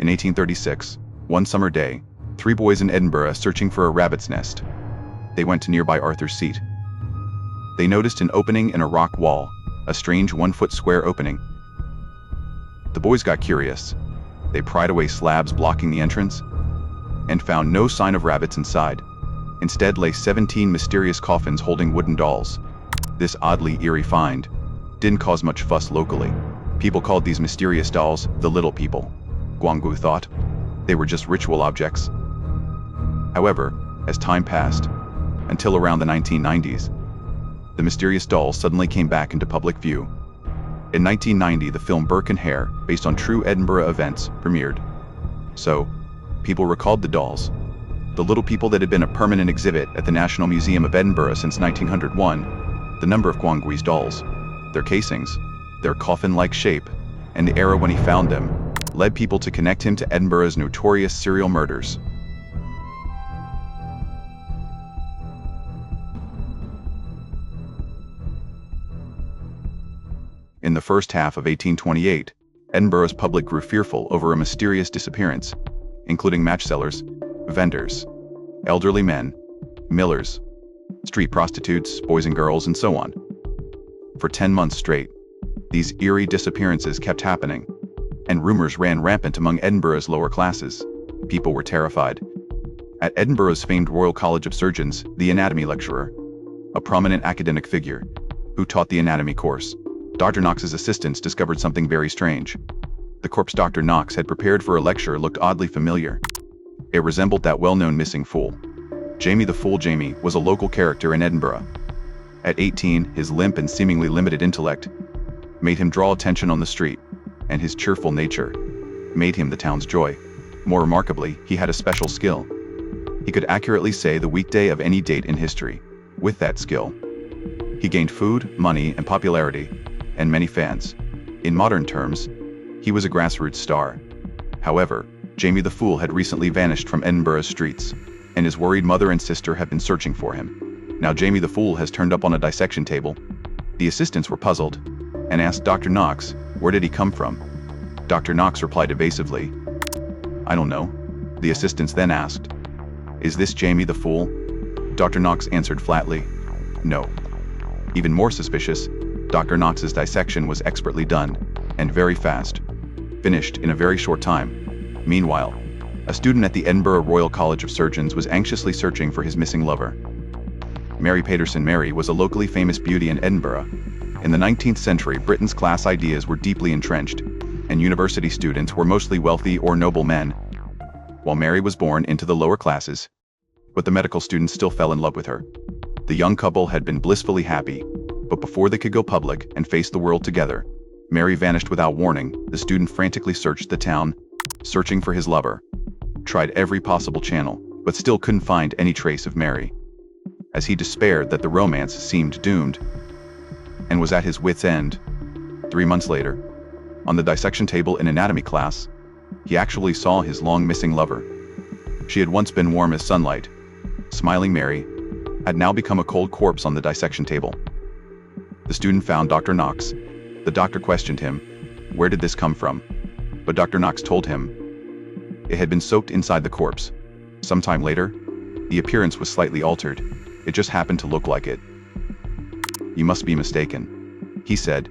In 1836, one summer day, 3 boys in Edinburgh searching for a rabbit's nest. They went to nearby Arthur's Seat. They noticed an opening in a rock wall, a strange 1-foot square opening. The boys got curious. They pried away slabs blocking the entrance and found no sign of rabbits inside. Instead lay 17 mysterious coffins holding wooden dolls. This oddly eerie find didn't cause much fuss locally. People called these mysterious dolls the Little People. Guanggu thought they were just ritual objects. However, as time passed, until around the 1990s, the mysterious dolls suddenly came back into public view. In 1990, the film Burke and Hare, based on true Edinburgh events, premiered. So, people recalled the dolls, the little people that had been a permanent exhibit at the National Museum of Edinburgh since 1901, the number of Guanggui's dolls, their casings, their coffin-like shape, and the era when he found them, led people to connect him to Edinburgh's notorious serial murders. In the first half of 1828, Edinburgh's public grew fearful over a mysterious disappearance, including match sellers, vendors, elderly men, millers, street prostitutes, boys and girls, and so on. For 10 months straight, these eerie disappearances kept happening, and rumors ran rampant among Edinburgh's lower classes. People were terrified. At Edinburgh's famed Royal College of Surgeons, the anatomy lecturer, a prominent academic figure, who taught the anatomy course, Dr. Knox's assistants discovered something very strange. The corpse Dr. Knox had prepared for a lecture looked oddly familiar. It resembled that well-known missing fool. Jamie the Fool. Jamie was a local character in Edinburgh. At 18, his limp and seemingly limited intellect made him draw attention on the street, and his cheerful nature made him the town's joy. More remarkably, he had a special skill. He could accurately say the weekday of any date in history. With that skill, he gained food, money, and popularity, and many fans. In modern terms, he was a grassroots star. However, Jamie the Fool had recently vanished from Edinburgh's streets, and his worried mother and sister have been searching for him. Now Jamie the Fool has turned up on a dissection table. The assistants were puzzled, and asked Dr. Knox, where did he come from? Dr. Knox replied evasively, I don't know. The assistants then asked, is this Jamie the Fool? Dr. Knox answered flatly, no. Even more suspicious, Dr. Knox's dissection was expertly done, and very fast, finished in a very short time. Meanwhile, a student at the Edinburgh Royal College of Surgeons was anxiously searching for his missing lover. Mary Paterson. Mary was a locally famous beauty in Edinburgh. In the 19th century, Britain's class ideas were deeply entrenched, and university students were mostly wealthy or noble men, while Mary was born into the lower classes, but the medical students still fell in love with her. The young couple had been blissfully happy, but before they could go public and face the world together, Mary vanished without warning. The student frantically searched the town, searching for his lover, tried every possible channel, but still couldn't find any trace of Mary. As he despaired that the romance seemed doomed, and was at his wit's end, 3 months later, on the dissection table in anatomy class, he actually saw his long-missing lover. She had once been warm as sunlight. Smiling Mary had now become a cold corpse on the dissection table. The student found Dr. Knox. The doctor questioned him, where did this come from? But Dr. Knox told him it had been soaked inside the corpse. Sometime later, the appearance was slightly altered. It just happened to look like it. You must be mistaken, he said.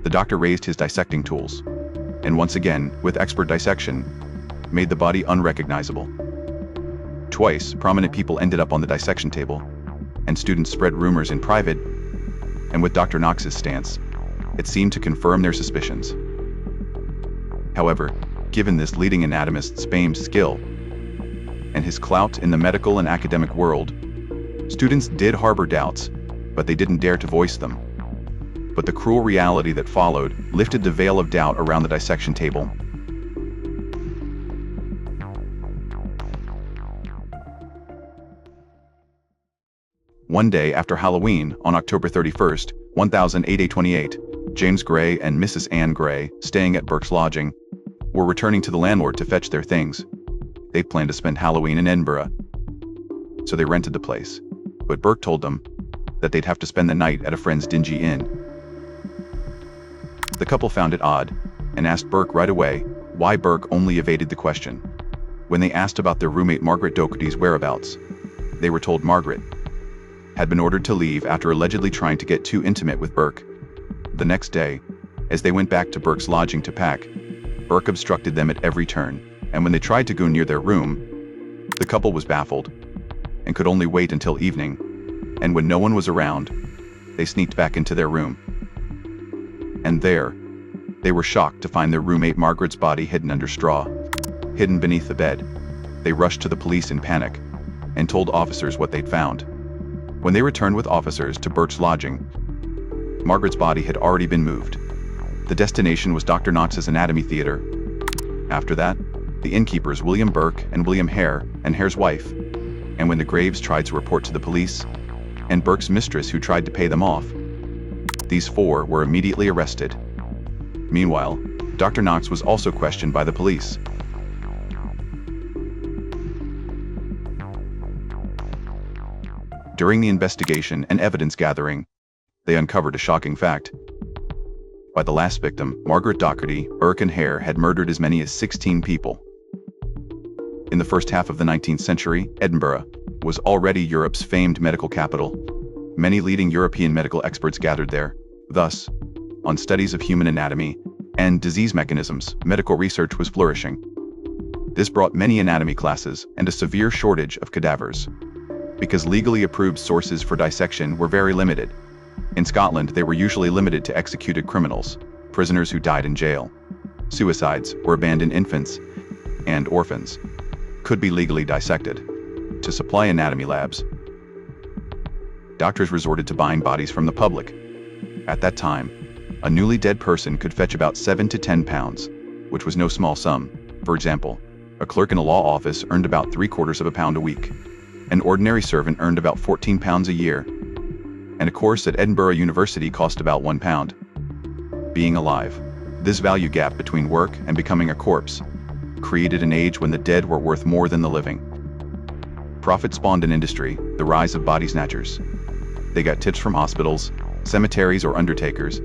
The doctor raised his dissecting tools, and once again, with expert dissection, made the body unrecognizable. Twice, prominent people ended up on the dissection table, and students spread rumors in private, and with Dr. Knox's stance, it seemed to confirm their suspicions. However, given this leading anatomist's famed skill, and his clout in the medical and academic world, students did harbor doubts, but they didn't dare to voice them. But the cruel reality that followed lifted the veil of doubt around the dissection table. One day after Halloween, on October 31st, 1828, James Gray and Mrs. Anne Gray, staying at Burke's lodging, were returning to the landlord to fetch their things. They planned to spend Halloween in Edinburgh, so they rented the place. But Burke told them that they'd have to spend the night at a friend's dingy inn. The couple found it odd, and asked Burke right away Why Burke only evaded the question. When they asked about their roommate Margaret Docherty's whereabouts, they were told Margaret had been ordered to leave after allegedly trying to get too intimate with Burke. The next day, as they went back to Burke's lodging to pack, Burke obstructed them at every turn, and when they tried to go near their room, the couple was baffled and could only wait until evening, and when no one was around, they sneaked back into their room. And there, they were shocked to find their roommate Margaret's body hidden under straw, hidden beneath the bed. They rushed to the police in panic and told officers what they'd found. When they returned with officers to Burke's lodging, Margaret's body had already been moved. The destination was Dr. Knox's anatomy theater. After that, the innkeepers William Burke and William Hare and Hare's wife, and when the Graves tried to report to the police, and Burke's mistress who tried to pay them off, these four were immediately arrested. Meanwhile, Dr. Knox was also questioned by the police. During the investigation and evidence gathering, they uncovered a shocking fact. By the last victim, Margaret Docherty, Burke and Hare had murdered as many as 16 people. In the first half of the 19th century, Edinburgh was already Europe's famed medical capital. Many leading European medical experts gathered there. Thus, on studies of human anatomy and disease mechanisms, medical research was flourishing. This brought many anatomy classes and a severe shortage of cadavers, because legally approved sources for dissection were very limited. In Scotland, they were usually limited to executed criminals, prisoners who died in jail. Suicides or abandoned infants and orphans could be legally dissected. To supply anatomy labs, doctors resorted to buying bodies from the public. At that time, a newly dead person could fetch about 7 to 10 pounds, which was no small sum. For example, a clerk in a law office earned about £0.75 a week. An ordinary servant earned about £14 a year, and a course at Edinburgh University cost about £1. Being alive, this value gap between work and becoming a corpse created an age when the dead were worth more than the living. Profit spawned an industry, the rise of body snatchers. They got tips from hospitals, cemeteries, or undertakers.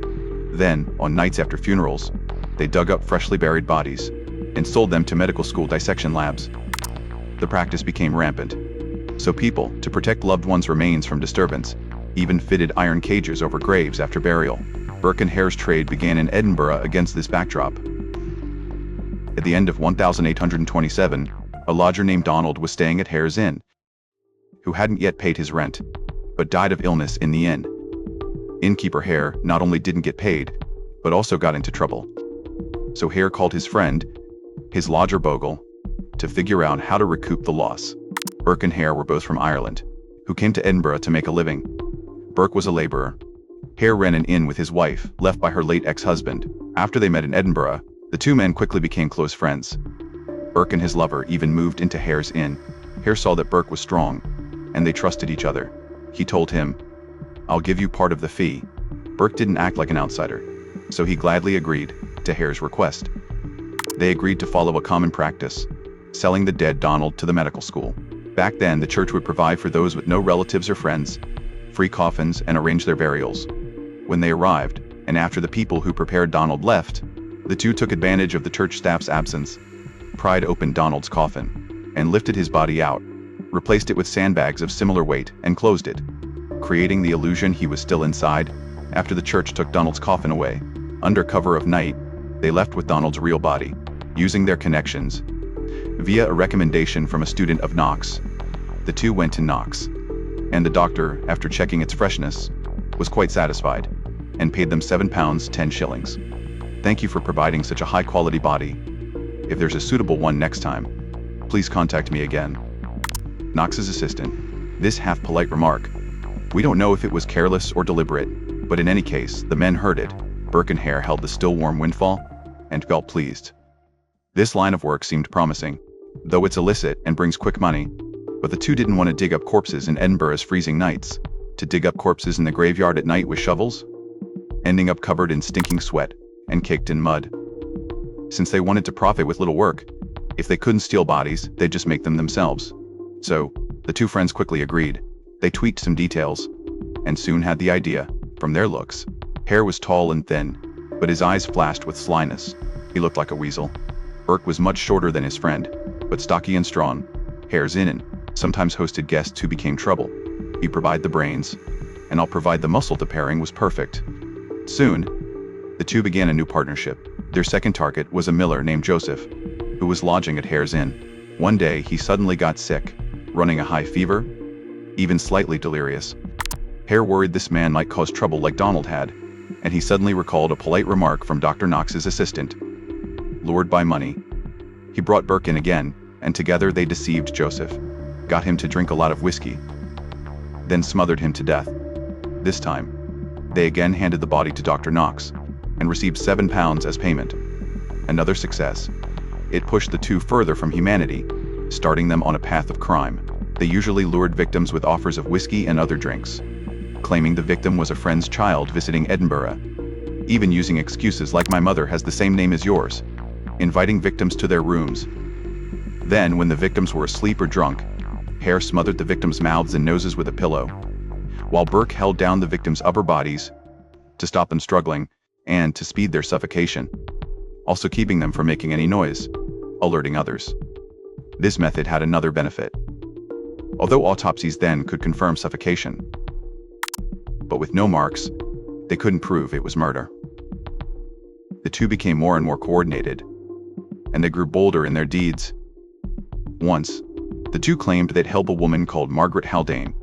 Then, on nights after funerals, they dug up freshly buried bodies and sold them to medical school dissection labs. The practice became rampant. So people, to protect loved ones' remains from disturbance, even fitted iron cages over graves after burial. Burke and Hare's trade began in Edinburgh against this backdrop. At the end of 1827, a lodger named Donald was staying at Hare's Inn, who hadn't yet paid his rent, but died of illness in the inn. Innkeeper Hare not only didn't get paid, but also got into trouble. So Hare called his friend, his lodger Bogle, to figure out how to recoup the loss. Burke and Hare were both from Ireland, who came to Edinburgh to make a living. Burke was a laborer. Hare ran an inn with his wife, left by her late ex-husband. After they met in Edinburgh, the two men quickly became close friends. Burke and his lover even moved into Hare's inn. Hare saw that Burke was strong, and they trusted each other. He told him, "I'll give you part of the fee." Burke didn't act like an outsider, so he gladly agreed to Hare's request. They agreed to follow a common practice, selling the dead Donald to the medical school. Back then, the church would provide for those with no relatives or friends free coffins and arrange their burials. When they arrived, and after the people who prepared Donald left, the two took advantage of the church staff's absence, pried open Donald's coffin, and lifted his body out, replaced it with sandbags of similar weight, and closed it, creating the illusion he was still inside. After the church took Donald's coffin away, under cover of night, they left with Donald's real body, using their connections. Via a recommendation from a student of Knox, the two went to Knox, and the doctor, after checking its freshness, was quite satisfied, and paid them £7 10 "Thank you for providing such a high-quality body. If there's a suitable one next time, please contact me again." Knox's assistant. This half-polite remark. We don't know if it was careless or deliberate, but in any case, the men heard it. Burke and Hare held the still-warm windfall, and felt pleased. This line of work seemed promising, though it's illicit and brings quick money. But the two didn't want to dig up corpses in Edinburgh's freezing nights. To dig up corpses in the graveyard at night with shovels, ending up covered in stinking sweat and caked in mud. Since they wanted to profit with little work, if they couldn't steal bodies, they'd just make them themselves. So, the two friends quickly agreed. They tweaked some details, and soon had the idea. From their looks, Hare was tall and thin, but his eyes flashed with slyness. He looked like a weasel. Burke was much shorter than his friend, but stocky and strong. Hare's in sometimes hosted guests who became trouble. You provide the brains, and I'll provide the muscle. The pairing was perfect. Soon, the two began a new partnership. Their second target was a miller named Joseph, who was lodging at Hare's Inn. One day, he suddenly got sick, running a high fever, even slightly delirious. Hare worried this man might cause trouble like Donald had, and he suddenly recalled a polite remark from Dr. Knox's assistant. Lured by money, he brought Burke in again, and together they deceived Joseph, got him to drink a lot of whiskey, then smothered him to death. This time, they again handed the body to Dr. Knox, and received £7 as payment. Another success. It pushed the two further from humanity, starting them on a path of crime. They usually lured victims with offers of whiskey and other drinks, claiming the victim was a friend's child visiting Edinburgh, even using excuses like "my mother has the same name as yours," inviting victims to their rooms. Then, when the victims were asleep or drunk, Hare smothered the victims' mouths and noses with a pillow, while Burke held down the victims' upper bodies to stop them struggling and to speed their suffocation, also keeping them from making any noise, alerting others. This method had another benefit. Although autopsies then could confirm suffocation, but with no marks, they couldn't prove it was murder. The two became more and more coordinated, and they grew bolder in their deeds. Once, the two claimed they'd help a woman called Margaret Haldane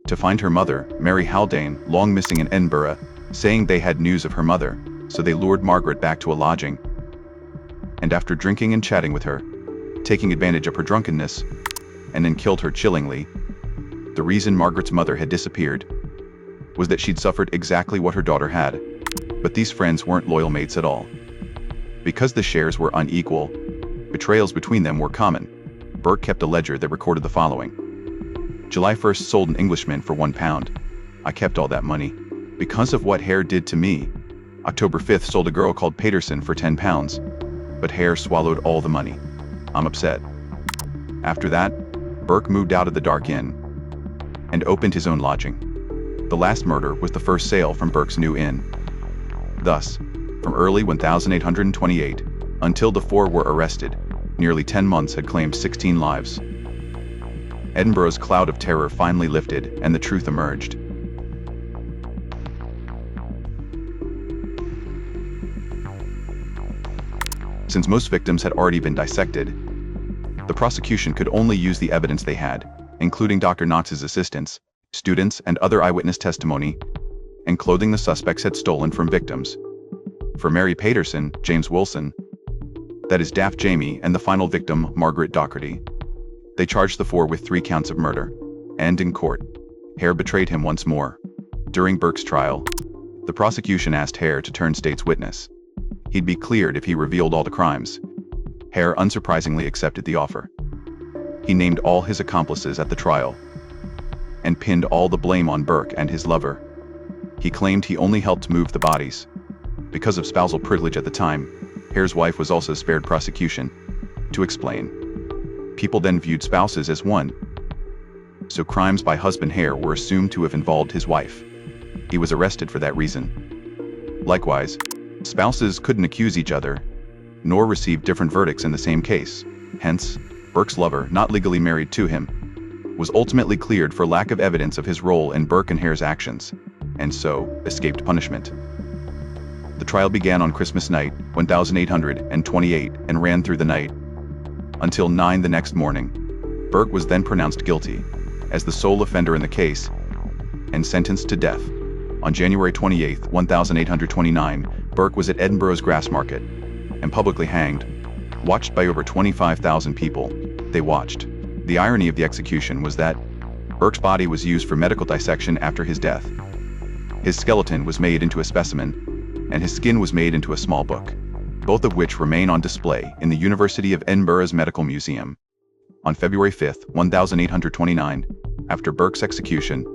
to find her mother, Mary Haldane, long missing in Edinburgh, saying they had news of her mother, so they lured Margaret back to a lodging, and after drinking and chatting with her, taking advantage of her drunkenness, and then killed her chillingly. The reason Margaret's mother had disappeared was that she'd suffered exactly what her daughter had, but these friends weren't loyal mates at all. Because the shares were unequal, betrayals between them were common. Burke kept a ledger that recorded the following. July 1st sold an Englishman for £1. I kept all that money because of what Hare did to me. October 5th sold a girl called Paterson for £10, but Hare swallowed all the money. I'm upset. After that, Burke moved out of the dark inn and opened his own lodging. The last murder was the first sale from Burke's new inn. Thus, from early 1828 until the four were arrested, nearly 10 months had claimed 16 lives. Edinburgh's cloud of terror finally lifted and the truth emerged. Since most victims had already been dissected, the prosecution could only use the evidence they had, including Dr. Knox's assistants, students, and other eyewitness testimony, and clothing the suspects had stolen from victims. For Mary Paterson, James Wilson, that is Daft Jamie, and the final victim, Margaret Docherty, they charged the four with 3 counts of murder. And in court, Hare betrayed him once more. During Burke's trial, the prosecution asked Hare to turn state's witness. He'd be cleared if he revealed all the crimes. Hare unsurprisingly accepted the offer. He named all his accomplices at the trial and pinned all the blame on Burke and his lover. He claimed he only helped move the bodies. Because of spousal privilege at the time, Hare's wife was also spared prosecution. To explain, people then viewed spouses as one, so crimes by husband Hare were assumed to have involved his wife. He was arrested for that reason. Likewise, spouses couldn't accuse each other, nor receive different verdicts in the same case. Hence, Burke's lover, not legally married to him, was ultimately cleared for lack of evidence of his role in Burke and Hare's actions, and so escaped punishment. The trial began on Christmas night, 1828, and ran through the night until 9 the next morning. Burke was then pronounced guilty as the sole offender in the case and sentenced to death. On January 28, 1829, Burke was at Edinburgh's Grassmarket and publicly hanged, watched by over 25,000 people. They watched. The irony of the execution was that Burke's body was used for medical dissection after his death. His skeleton was made into a specimen, and his skin was made into a small book, both of which remain on display in the University of Edinburgh's Medical Museum. On February 5, 1829, after Burke's execution,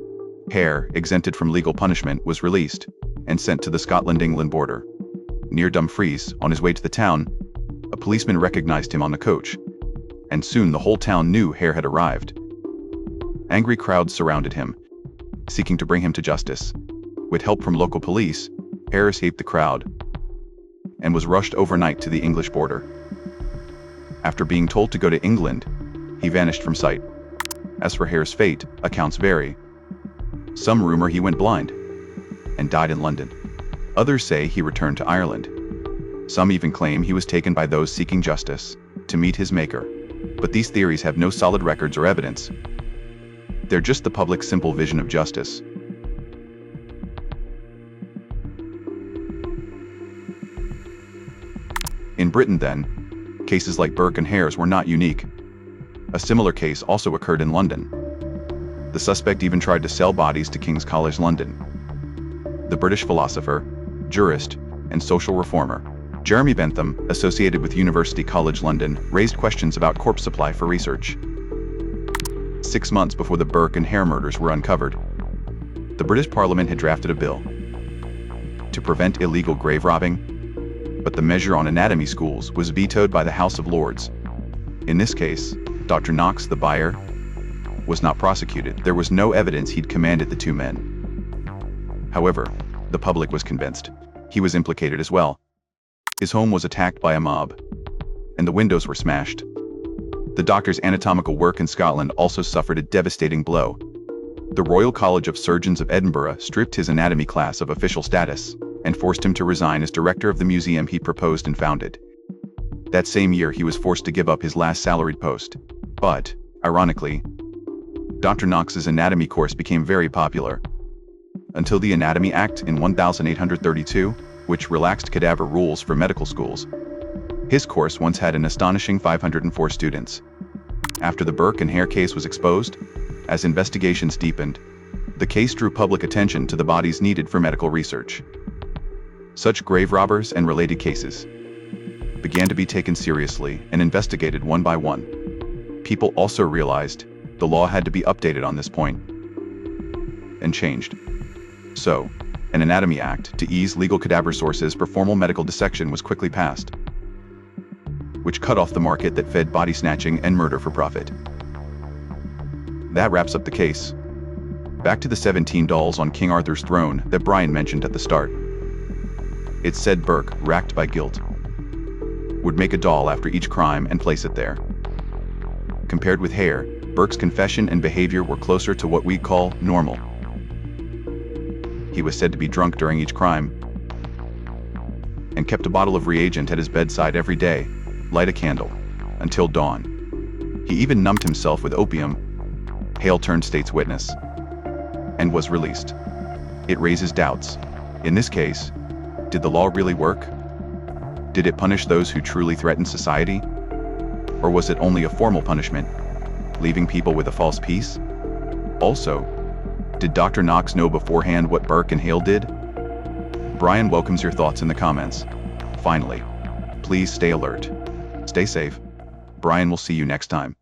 Hare, exempted from legal punishment, was released and sent to the Scotland-England border. Near Dumfries, on his way to the town, a policeman recognized him on the coach, and soon the whole town knew Hare had arrived. Angry crowds surrounded him, seeking to bring him to justice. With help from local police, Hare escaped the crowd and was rushed overnight to the English border. After being told to go to England, he vanished from sight. As for Hare's fate, accounts vary. Some rumor he went blind and died in London. Others say he returned to Ireland. Some even claim he was taken by those seeking justice to meet his maker. But these theories have no solid records or evidence. They're just the public's simple vision of justice. In Britain then, cases like Burke and Hare's were not unique. A similar case also occurred in London. The suspect even tried to sell bodies to King's College London. The British philosopher, jurist, and social reformer, Jeremy Bentham, associated with University College London, raised questions about corpse supply for research. 6 months before the Burke and Hare murders were uncovered, the British Parliament had drafted a bill to prevent illegal grave robbing, but the measure on anatomy schools was vetoed by the House of Lords. In this case, Dr. Knox, the buyer, was not prosecuted. There was no evidence he'd commanded the two men. However, the public was convinced he was implicated as well. His home was attacked by a mob, and the windows were smashed. The doctor's anatomical work in Scotland also suffered a devastating blow. The Royal College of Surgeons of Edinburgh stripped his anatomy class of official status and forced him to resign as director of the museum he proposed and founded. That same year, he was forced to give up his last salaried post. But, ironically, Dr. Knox's anatomy course became very popular, until the Anatomy Act in 1832, which relaxed cadaver rules for medical schools. His course once had an astonishing 504 students. After the Burke and Hare case was exposed, as investigations deepened, the case drew public attention to the bodies needed for medical research. Such grave robbers and related cases began to be taken seriously and investigated one by one. People also realized the law had to be updated on this point and changed. So, an Anatomy Act to ease legal cadaver sources for formal medical dissection was quickly passed, which cut off the market that fed body snatching and murder for profit. That wraps up the case. Back to the 17 dolls on King Arthur's throne that Brian mentioned at the start. It said Burke, racked by guilt, would make a doll after each crime and place it there. Compared with Hare, Burke's confession and behavior were closer to what we'd call normal. He was said to be drunk during each crime and kept a bottle of reagent at his bedside every day, light a candle, until dawn. He even numbed himself with opium. Hale turned state's witness and was released. It raises doubts. In this case, did the law really work? Did it punish those who truly threatened society? Or was it only a formal punishment, leaving people with a false peace? Also, did Dr. Knox know beforehand what Burke and Hale did? Brian welcomes your thoughts in the comments. Finally, please stay alert. Stay safe. Brian will see you next time.